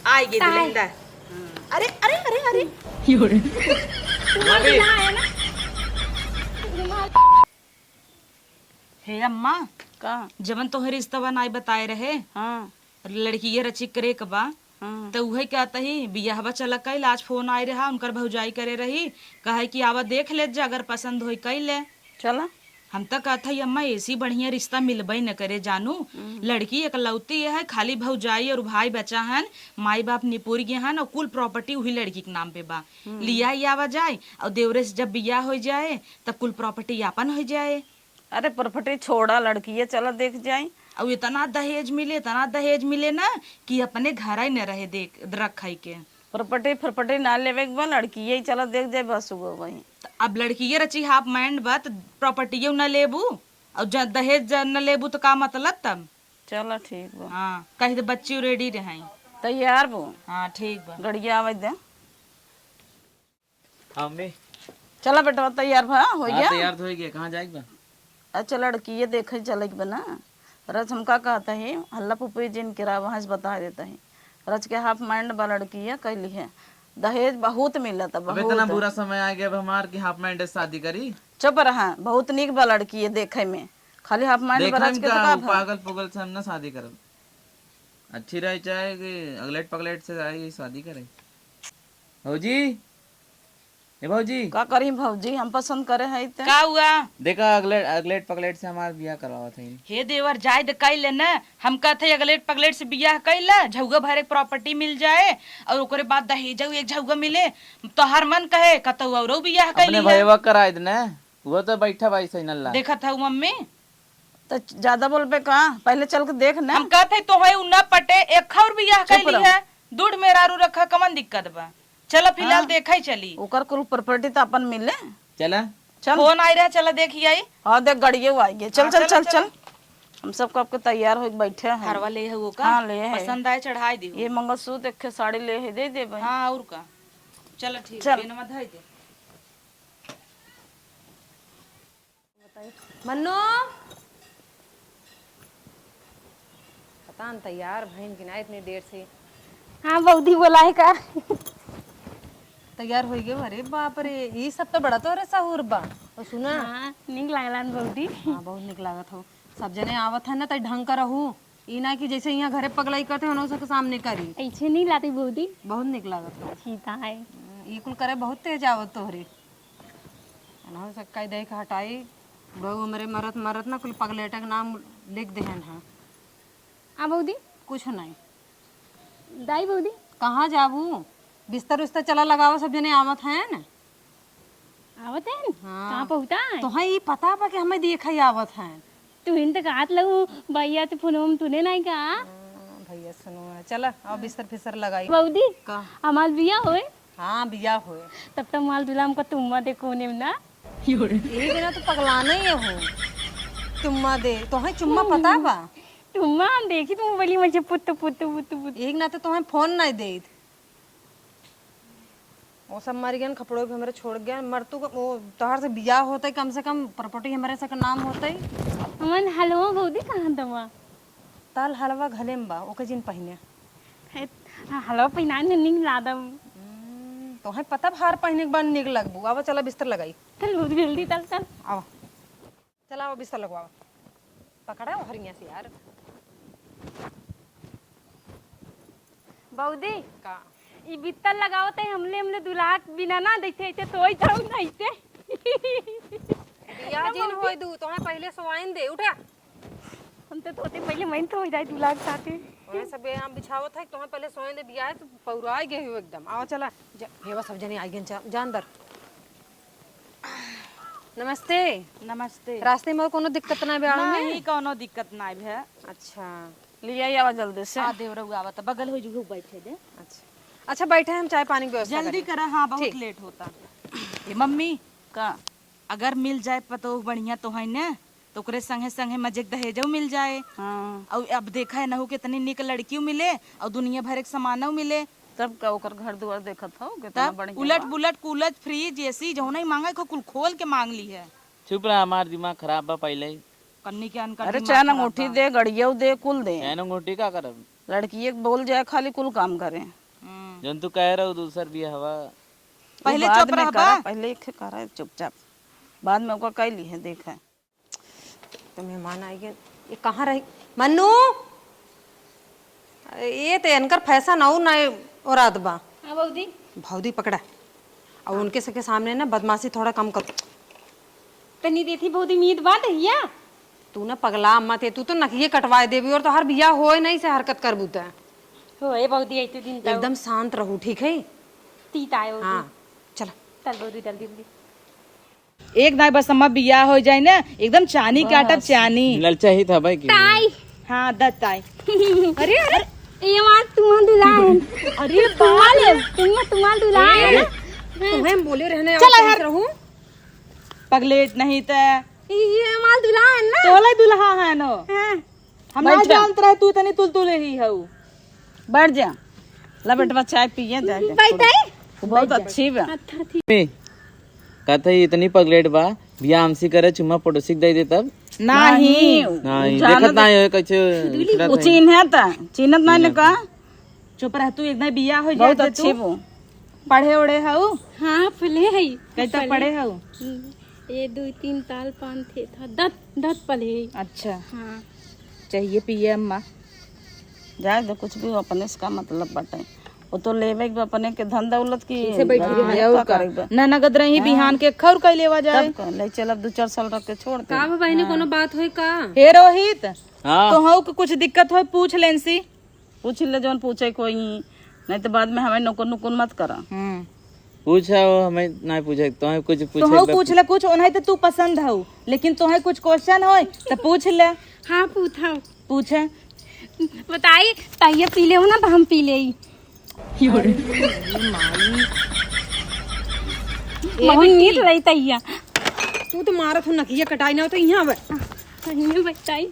आएगी दिलेंदा। अरे अरे अरे अरे हे अम्मा का जबन तोहे रिश्ता नाई बताए रहे हाँ लड़की ये रची करे के बा हाँ तो उहे कहता ही बियाहवा चला कई आज फोन आए रहा उनकर भौजाई करे रही कहे कि आवा देख ले जा अगर पसंद होई कई ले। चला हम तो कहता ही अम्मा ऐसी बढ़िया रिश्ता मिलबई न करे जानू लड़की एकलौती है खाली भौजाई और भाई बचा हन माई बाप निपुर गए हन और कुल प्रॉपर्टी वही लड़की के नाम पे बा लिया ही आवा जाए और देवरे से जब बियाह हो जाए तब कुल प्रॉपर्टी यापन हो जाए। अरे प्रॉपर्टी छोड़ा लड़की है चला देख जाए। और इतना दहेज मिले ना कि अपने घर ही न रहे देख रखाई के प्रॉपर्टी ना लेवे के बा लड़की ही चला देख जाए बस वो वही। तो अब लड़की ये रची हाफ माइंड बा तो प्रॉपर्टी न लेबू और दहेज न लेबू तो का मतलब तब। चला ठीक बा हाँ कहीं तो बच्ची रेडी रहे। तैयार बो हाँ ठीक बा गड़िया आवाज दे। मम्मी चला बेटा तैयार भा हो गया तैयार तो हो गया कहाँ जाएगा? अच्छा लड़की ये देखे चले बना रज हमका कहता है हल्ला पुपी जिन किरा वहाँ से बता देता है रज के हाफ माइंड बा लड़की है कैली है दहेज बहुत मिला था अब इतना बुरा समय आ गया अब हमार की हाफ माइंड शादी करी। चुप रहा बहुत निक बा लड़की है देखे में खाली हाफ माइंड बरज के तो का भा? पागल पुगल से हम ना शादी करब अच्छी रही चाहे कि अगलेट पगलेट से आई शादी करे। भौजी ए भौजी का करी भौजी हम पसंद करे है ते का हुआ देखा अगलेट पगलेट से हमार बियाह करवावा था। हे देवर जाय द कैले न हम कहते अगलेट पगलेट से बियाह कैला झौगा भर एक प्रॉपर्टी मिल जाए और ओकरे बाद दहेज एक झौगा मिले तो हर मन कहे कतौ औरो बियाह अपने कैली भैया कराए देना वो तो बैठा भाई सही नल्ला देखत हूँ मम्मी तो ज्यादा बोल पे का पहले चल के देख ना हम कहते तो है न पटे एक और बियाह कैली है दूध मेरारू रखा कमन दिक्कत बा चलो फिलहाल देखा ही चली ओकर कुल प्रॉपर्टी तो अपन मिले चला चल फोन आई रहा चला देखी आई। हाँ देख गड़िए वो आएगी चल चल चल चल हम सबको आपके तैयार हो बैठे हैं हरवा ले है वो का हाँ ले है पसंद आए चढ़ाई दी ये मंगलसूत्र देख के साड़ी ले है दे दे भाई। हाँ और का चलो ठीक चल। है नमक धर दे। मन्नो पता न तैयार भैन की ना इतनी देर से। हाँ बौदी बोला है का तैयार हो गए अरे बाप रे ये सब तो बड़ा तो अरे सहूर बा और सुना हाँ निक लागलन बौदी। हाँ बहुत निक लागत हो सब जने आवत है ना तो ढंग का रहू ई ना कि जैसे यहाँ घरे पगलाई करते हो सबके सामने करी ऐसे नहीं लाती बौदी बहुत निक लागत हो। सीता है ई कुल करे बहुत तेज आवत तोहरे ना सक्का दे के हटाई बहु मेरे मरत मरत ना कुल पगलेटा के नाम लिख देहन है हाँ बौदी कुछ नहीं दाई बौदी कहाँ जाबू बिस्तर उस्तर चला लगावा सब जने आवत है न। आवत है हाँ। कहाँ पहुँचा है तो ये पता बा कि हमें देखा ही आवत है। तू इन तक हाथ लगू भैया तो फोन तूने नहीं कहा भैया सुनो चला अब बिस्तर फिस्तर लगाई बौदी का हमार बिया होए हाँ बिया हुए तब तक माल दुला हमको तुम्मा दे कोने में ना एक बिना तो पगलाना ही हो चुम्मा दे तो है चुम्मा पता बा तुम्मा हम देखी तुम बोली मुझे पुत पुत पुत पुत एक ना तो तुम्हें फोन नहीं दे वो सब मर गए खपड़ों पे हमारे छोड़ गया मरतू का वो तोहर से बिया होता है कम से कम प्रॉपर्टी हमारे से का नाम होता है। हमन हलवा बौदी कहाँ दवा ताल हलवा घले में बा ओके जिन पहिने हलवा पहिना निक लादम तो है पता हार पहने के बाद निक लगबू आवा चला बिस्तर लगाई चल बहुत जल्दी चल चल आवा चला आवा बिस्तर लगवावा पकड़ा है हरिया से यार बौदी का ई बित्तर लगाओ ते हमले दुलाक बिना ना देखते थे तोई तो नहीं थे बिया जिन होय दू तो है पहले सोवाइन दे उठा हम तो तोते पहले मैं तो हो जाए दुलाक साथे ओए सब हम बिछावत है तो है पहले सोवाइन दे बिया है तो पौराई गए हो एकदम आवा चला हेवा सब जने आई गन जा अंदर। नमस्ते नमस्ते रास्ते में कोनो दिक्कत ना बेड़ में नहीं कोनो दिक्कत ना है। अच्छा लिया आवा जल्दी से आ देवरू आवत बगल हो जू बैठे दे। अच्छा बैठे हम चाय पानी की व्यवस्था जल्दी करा हाँ बहुत लेट होता। ये मम्मी का अगर मिल जाए पतो बढ़िया तो है न तो ओकरे संगे संगे मजे दहेजो मिल जाए। हाँ और अब देखा है ना हो कितनी निक लड़कियों मिले और दुनिया भर एक सामानो मिले तब का ओकर घर दुआर देखत हो कितना तब बढ़िया उलट बुलट कूलर फ्रिज एसी जो नहीं मांगा कुल खोल के मांग ली है। चुप रहा हमार दिमाग खराब बा पहले ही कन्नी के अनकर अरे चैन अंगूठी दे गड़िया दे कुल दे एनो अंगूठी का करब लड़की एक बोल जाए खाली कुल काम करे। जन तू कह रहा हो दूसर भी हवा पहले वो बाद चुप में रह करा, बा। पहले एक करा है चुपचाप, बाद में ओका कैली है देखा है। तो मेहमान आई गए, ये कहाँ रही मन्नू? ये तो इनकर फैशन आऊ ना और आद बा। हाँ बऊदी भौदी पकड़ा और उनके सबके सामने ना बदमाशी थोड़ा कम कर। तनी देती बऊदी मीत बात है तू ना पगला अम्मा थे, तू तो नकिए कटवाए देवी और तो हर बिया होए नहीं से हरकत कर बूता। होए बऊदी ऐसे दिन तो एकदम शांत रहू, ठीक है? तीत आए बऊदी। हाँ चल। चल बऊदी जल्दी जल्दी। एक ना बस अम्मा बिया हो जाए ना एकदम चानी काटब चानी। ललचा ही था भाई की ताई हाँ दत्ताई। अरे अरे ये मार तुम दुल्हन। अरे बाल तुम दुल्हन। तुम्हें बोले रहने चल और हर रहूं। पगलेट नहीं तो ये माल दुल्हन ना। तोला दुल्हा है नो। हाँ हम ना जानत रहे तू तनी तुल ही हऊ। बैठ जा, ला बेटवा चाय पिए जा जा। बैठाई बहुत अच्छी बा। अच्छा ठीक। कहता है इतनी पगलेट बा बिया हमसी करे चुम्मा पड़ोसी दे दे तब नहीं नहीं देखत ना है कैसे वो चिन्हत चिन्हत नहीं ने का, चुप रह तू एकदम बिया हो बहुत जाए अच्छी तू। वो। पढ़े ओढ़े हऊ हाँ फले है। कैसे पढ़े हऊ? 1 2 3 4 5 6 था दत पले है। अच्छा हाँ चाहिए पिए अम्मा। जाए दो, कुछ भी अपने से का मतलब बाटे, वो तो लेवे के अपने के धन दौलत की ना नगद रही बिहान के खौर कैले लेवा जाए। ले चल, अब 2-4 साल रख के छोड़ दे। का बहनी कोनो बात होई का? हे रोहित हाँ तो हऊ के कुछ दिक्कत हो पूछ लेंसी। पूछ ले जौन पूछे कोई, नहीं तो बाद में हमें नुकुन नुकुन मत करा। पूछा वो हमें नहीं पूछे तो हमें कुछ तो हऊ पूछ ले कुछ ओनाही तो तू पसंद हऊ, लेकिन तोहे कुछ क्वेश्चन होय तो पूछ ले। हाँ पूछा पूछे बताई ताइये पी ले हो ना तो हम पी ले। बहुत मीठ रही तैया। तू तो मारत हो नकिए कटाई ना हो तो यहाँ बे। बताई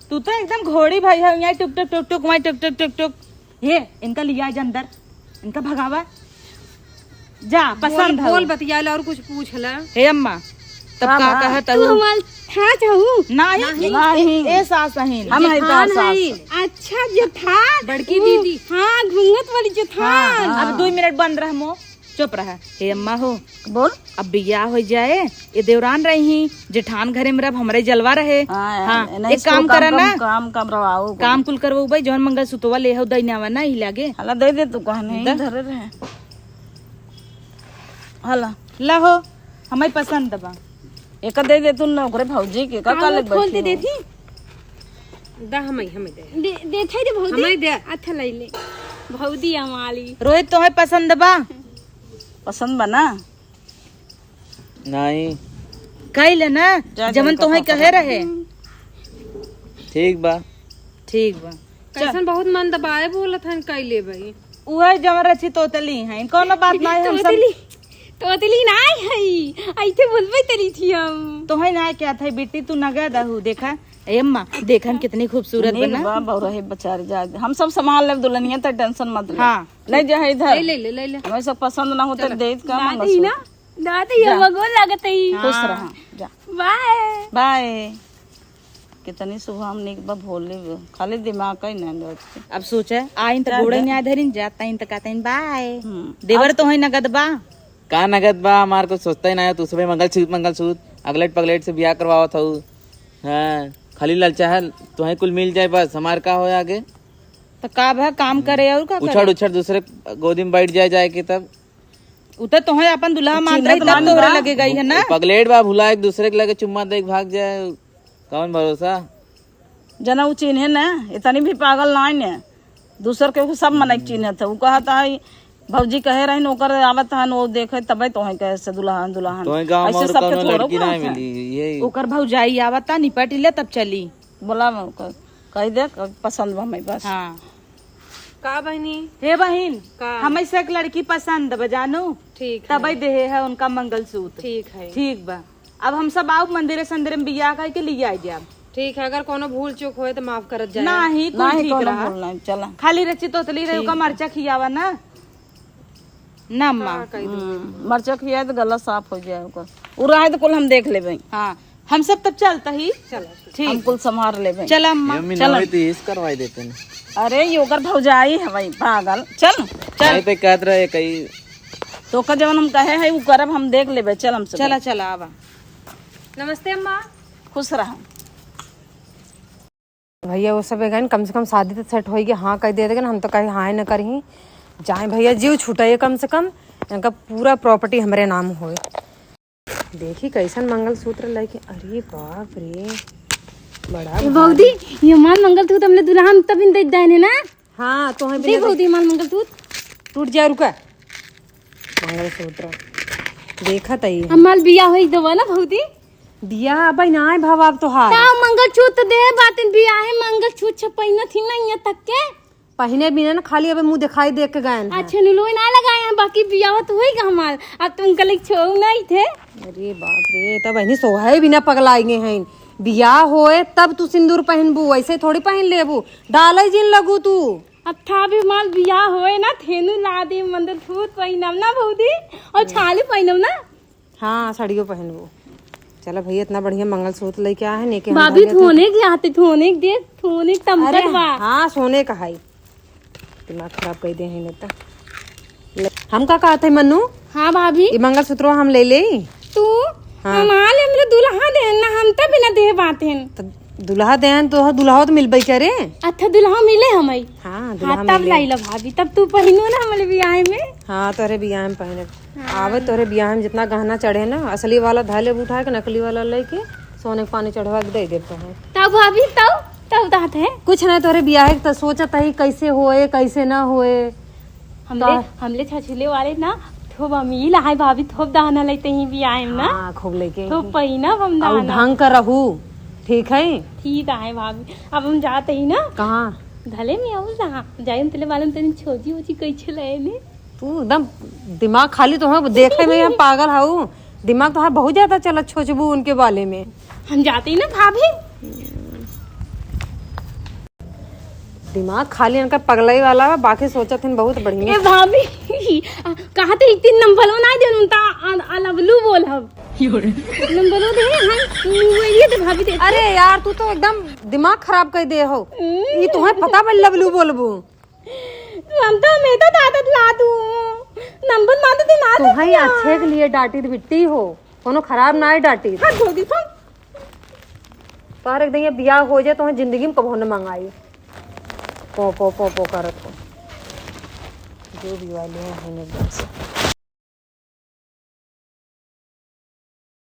तू तो एकदम घोड़ी भाई है, यहाँ टुक टुक टुक टुक वहाँ टुक टुक टुक टुक। ये इनका लिया जा अंदर, इनका भगावा जा पसंद है। बोल बतिया और कुछ पूछ ले। हे अम्मा तब का कहत तू हमार था चाहू नहीं ए सास नहीं हम है तो सास। अच्छा जेठान बड़की दीदी। हाँ घूंघट वाली जेठान। अब 2 मिनट बंद रह मो, चुप रह। हे अम्मा हो बोल। अब बिया हो जाए, ये देवरान रही जेठान घरे में रब हमरे जलवा रहे। हाँ एक काम करा ना, काम काम रवाओ काम कुल करवो भाई जौन मंगल सुतवा ले हो दैनावा ना ही लागे। हला दे दे, तू कहा नहीं धरे रहे। हला ला हो हमें पसंद बा। एक दे दे तू नौकरे भौजी के का लग खोल दे बैठी देती दा हमें दे देथे दे भौजी हमें दे। अच्छा ले ले भौजी हमारी। रोहित तोहे पसंद बा? पसंद बना नहीं कही ले ना जमन तोहे कहे रहे। ठीक बा ठीक बा। कैसन बहुत मन दबाए बोलत हन कैले भाई। उहे जमन रची तोतली है, कोनो बात नहीं हम सब तोतली नाई है ऐसे बोलबे तरी थी हम। तोहे ना क्या था बेटी तू नगा दहू देखा। ए अम्मा देखन कितनी खूबसूरत बना। बा बहु रहे बेचारी जा, हम सब संभाल ले दुल्हनिया तो टेंशन मत ले। हाँ ले जा है इधर, ले ले ले ले हमें सब पसंद ना होते दे का दादी ना दादी ये मगो लागत है। खुश रहा जा। Bye bye. कितनी सुबह हम निक बा भोले खाली दिमाग का ही ना लोग। अब सोचे आइन तो गोड़े न्याय धरिन जाता इन तो कहता इन बाय देवर तो है नगद बा का नगद बा हमार को सोचता ही ना है। तू सुबह मंगलसूत्र अगलेट पगलेट से ब्याह करवाओ था। हाँ खाली ललचा है तुम्हें कुल मिल जाए बस, हमार का हो आगे तो का भा काम करे और का उछड़ उछड़ दूसरे गोदी में बैठ जाए कि तब उतर तोहे अपन दुल्हा मान रही तब तोहरे लगे गई है ना। पगलेट बा भुला एक दूसरे के लगे चुम्मा दे के भाग जाए, कौन भरोसा। जना उ चिन्हे ना, इतनी भी पागल ना है। दूसर के सब मन चिन्ह था। वो कहता है भौजी कहे रही नौकर आवत है वो देखे तबे तो है कैसे दुल्हन दुल्हन तो गांव में ऐसे सबके कौनो थोड़ो लड़की ना बात है। मिली ये ओकर भौजाई आवता निपट ले तब चली। बोला कह दे पसंद बा हमें बस। हाँ का बहनी हे बहिन का हमें से एक लड़की पसंद बा जानू, ठीक तब दे है उनका मंगलसूत्र। ठीक है ठीक बा। अब हम सब आओ मंदिर संदिर में बियाह करके लिए आ जाए। ठीक है। अगर कोनो भूल चूक होए तो माफ करत जाए। नहीं कुल नहीं ठीक कौन रहा। बोलना है, चला खाली रची तोतली रही का मरचा खियावा ना ना अम्मा। मरचा खिया तो गला साफ हो जाए ओकर। उ रहे तो कुल हम देख लेबे। हाँ हम सब तब चलता ही चलो हम कुल संभाल ले भाई। चला अम्मा। मम्मी ना होई तो इस करवाई देते हैं। अरे योगर भौजाई है भाई पागल। चल नहीं तो कहत रहे कहीं तो का जवन हम कहे है वो करब हम देख लेबे। चल हम सब चला चला आवा। नमस्ते अम्मा। खुश रहा। भैया वो सब है कम से कम शादी तो सेट होगी, हाँ कह दे देगा, हम तो कहीं हाँ न करी जाए भैया जीव छूटे कम से कम इनका पूरा प्रॉपर्टी हमारे नाम होए। देखी कैसन मंगलसूत्र लेके, अरे बाप रे बड़ा बहुदी ये माल मंगलसूत्र हमने दुल्हन तब इन दे देने ना। हाँ तो है देख बहुदी माल मंगलसूत्र टूट जा रुका मंगलसूत्र देखा तई हमाल बिया होई दवा ना बहुदी। दिया भाई ना है भाव आप तो हार ता मंगलसूत्र दे बातिन बिया है मंगलसूत्र छपैना थी ना यहाँ तक के पहने बिना ना खाली अबे मुंह दिखाई देख के गए हैं। अच्छा नुलोई ना लगाए हैं बाकी बिया तो होएगा हमार। अब तुम कल छोड़ नहीं थे। अरे बाप रे तब बहनी सोहाए बिना पगलाएंगे हैं बियाह होए तब तू सिंदूर पहनबू, ऐसे थोड़ी पहन लेबू डाले जिन लगू तू। अब था भी माल बिया होए ना थेनु ला दे मंगलसूत्र पहिनम ना बहुदी और छाली पहिनम ना। हाँ साड़ियों पहनबू। चलो भैया इतना बढ़िया मंगलसूत्र लेके आए हैं भाभी थोने के आते थोने के देख थोने के तमकर बा। हाँ सोने का है दिमाग खराब कर दे हैं नेता। हम का कहते मन्नू हाँ भाभी ये मंगलसूत्र हम ले ले तू हमारे हमरे दुल्हा देना हम तब बिना दे बाते हैं। तो दुल्हा देन तो दुल्हा तो मिलबे करे। अच्छा दुल्हा मिले हमें। हाँ दुल्हा हाँ तब लाई ला भाभी तब तू पहिनो ना हमारे बियाह में। हाँ तोरे बियाह में पहने आवे तोरे बियाह में जितना गहना चढ़े ना असली वाला धाले उठा के नकली वाला लेके सोने के पानी चढ़वा के दे देते हैं। तब भाभी तब तब दात है कुछ नहीं तोरे बियाह तो सोचत है कैसे होए कैसे ना होए। हमले छछले वाले ना थोब अमील है भाभी थोब दाना लेते ही बियाह में ना। हाँ खूब लेके थोब पहिना हम और दाना ढंग का रहू ठीक है। ठीक है भाभी अब हम जाते ही ना कहाँ धले में आऊ जहाँ जाए तेरे वाले तनी छोजी ओजी कैसे लाए ने। तू एकदम दिमाग खाली तो है देखे में हम पागल हाउ दिमाग तो बहुत ज्यादा चलत छोचबू उनके बाले में। हम जाते ही ना भाभी दिमाग खाली इनका पगलाई वाला है बाकी सोचत हैं बहुत बढ़िया। ए भाभी कहा तो एक दिन नंबर ना दे उनता अलबलू बोल हम नंबर दे हम ये तो भाभी दे। अरे यार तू तो एकदम दिमाग खराब कर दे हो ये तुम्हें पता बल लबलू बोलबू हम तो मैं तो दादत ला दूं नंबर मार दे ना तुम्हें अच्छे के लिए डांटी बिट्टी हो कोनो खराब ना है डांटी हां धो दी पर एकदम ये बियाह हो जाए तो जिंदगी में कबो न मंगाई पो करत हो जो भी वाले हैं बस।